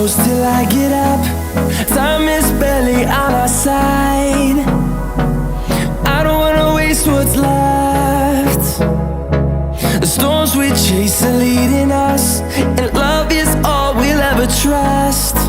close till I get up. Time is barely on our side. I don't wanna waste what's left. The storms we chase are leading us, and love is all we'll ever trust.